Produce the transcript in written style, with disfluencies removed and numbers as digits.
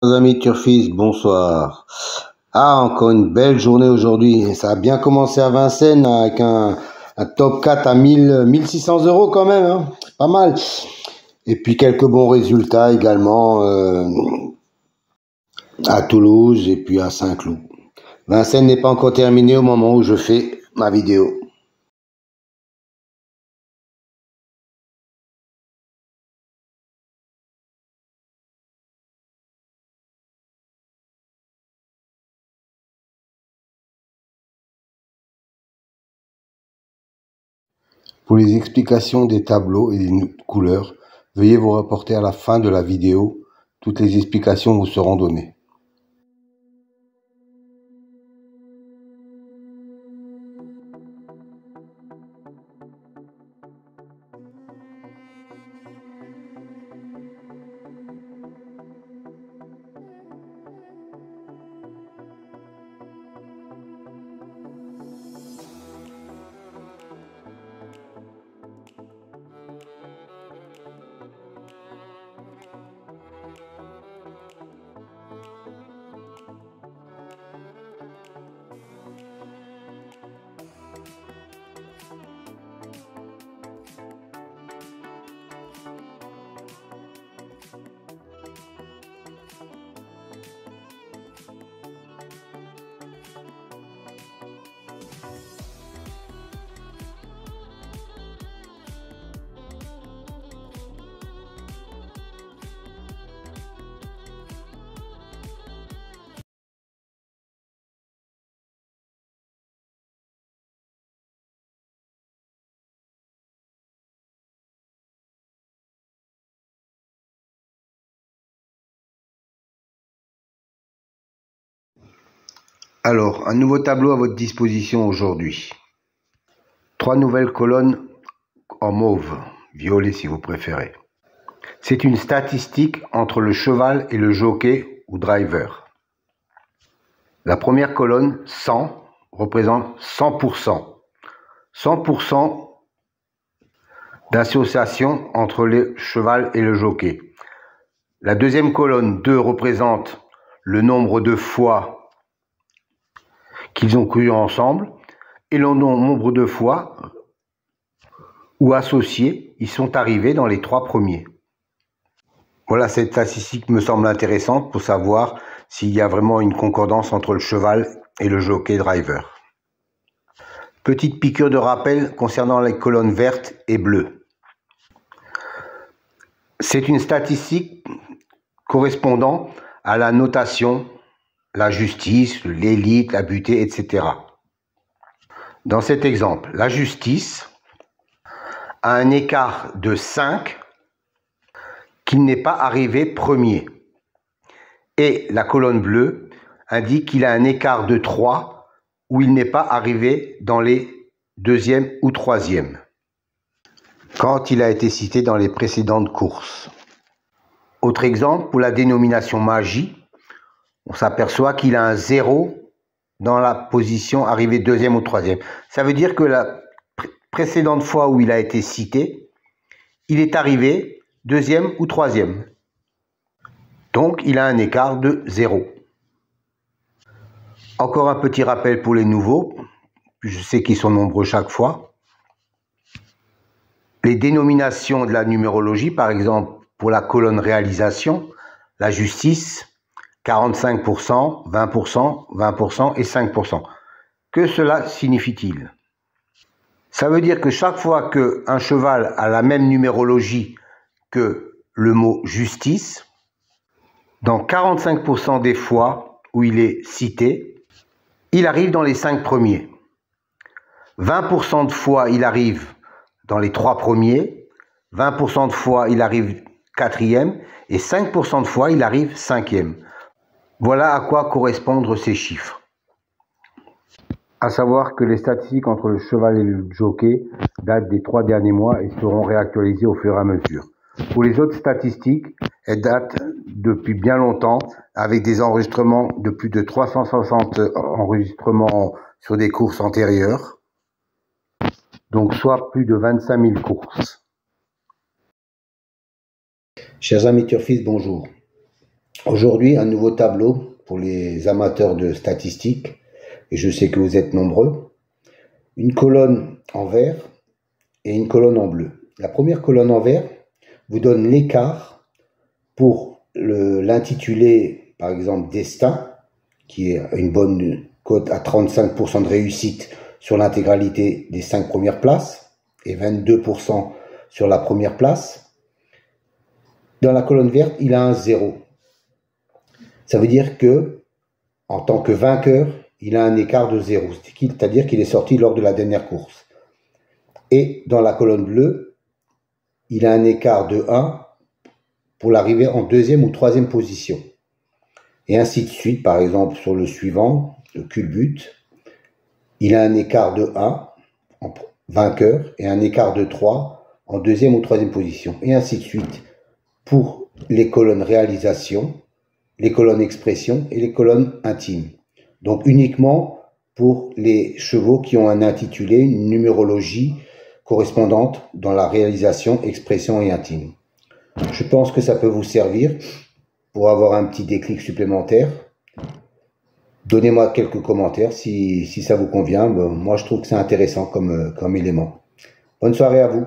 Amis turfistes, bonsoir. Encore une belle journée aujourd'hui. Ça a bien commencé à Vincennes avec un top 4 à 1600 euros quand même, hein. C'est pas mal. Et puis quelques bons résultats également à Toulouse et puis à Saint-Cloud. Vincennes n'est pas encore terminé au moment où je fais ma vidéo. Pour les explications des tableaux et des couleurs, veuillez vous reporter à la fin de la vidéo. Toutes les explications vous seront données. Alors, un nouveau tableau à votre disposition aujourd'hui. 3 nouvelles colonnes en mauve, violet si vous préférez. C'est une statistique entre le cheval et le jockey ou driver. La première colonne, 100, représente 100%. 100% d'association entre le cheval et le jockey. La deuxième colonne, 2, représente le nombre de fois qu'ils ont couru ensemble et le nombre de fois où associés ils sont arrivés dans les 3 premiers. Voilà, cette statistique me semble intéressante pour savoir s'il y a vraiment une concordance entre le cheval et le jockey driver. Petite piqûre de rappel concernant les colonnes vertes et bleues. C'est une statistique correspondant à la notation, la justice, l'élite, la butée, etc. Dans cet exemple, la justice a un écart de 5 qu'il n'est pas arrivé premier. Et la colonne bleue indique qu'il a un écart de 3 où il n'est pas arrivé dans les deuxième ou troisième, quand il a été cité dans les précédentes courses. Autre exemple, pour la dénomination magie, on s'aperçoit qu'il a un 0 dans la position arrivée deuxième ou troisième. Ça veut dire que la précédente fois où il a été cité, il est arrivé deuxième ou troisième. Donc, il a un écart de 0. Encore un petit rappel pour les nouveaux. Je sais qu'ils sont nombreux chaque fois. Les dénominations de la numérologie, par exemple, pour la colonne réalisation, la justice, 45%, 20%, 20% et 5%. Que cela signifie-t-il? Ça veut dire que chaque fois qu'un cheval a la même numérologie que le mot justice, dans 45% des fois où il est cité, il arrive dans les 5 premiers. 20% de fois, il arrive dans les 3 premiers. 20% de fois, il arrive 4e. Et 5% de fois, il arrive 5e. Voilà à quoi correspondent ces chiffres. À savoir que les statistiques entre le cheval et le jockey datent des 3 derniers mois et seront réactualisées au fur et à mesure. Pour les autres statistiques, elles datent depuis bien longtemps, avec des enregistrements de plus de 360 enregistrements sur des courses antérieures, donc soit plus de 25 000 courses. Chers amis turfistes, bonjour. Aujourd'hui, un nouveau tableau pour les amateurs de statistiques, et je sais que vous êtes nombreux. Une colonne en vert et une colonne en bleu. La première colonne en vert vous donne l'écart pour l'intitulé, par exemple, Destin, qui est une bonne cote à 35% de réussite sur l'intégralité des 5 premières places et 22% sur la première place. Dans la colonne verte, il a un 0. Ça veut dire que, en tant que vainqueur, il a un écart de 0, c'est-à-dire qu'il est sorti lors de la dernière course. Et dans la colonne bleue, il a un écart de 1 pour l'arrivée en deuxième ou troisième position. Et ainsi de suite, par exemple, sur le suivant, le culbute, il a un écart de 1 en vainqueur et un écart de 3 en deuxième ou troisième position. Et ainsi de suite pour les colonnes réalisation, les colonnes expression et les colonnes intimes. Donc uniquement pour les chevaux qui ont un intitulé, une numérologie correspondante dans la réalisation, expression et intime. Je pense que ça peut vous servir pour avoir un petit déclic supplémentaire. Donnez-moi quelques commentaires si ça vous convient. Moi, je trouve que c'est intéressant comme élément. Bonne soirée à vous.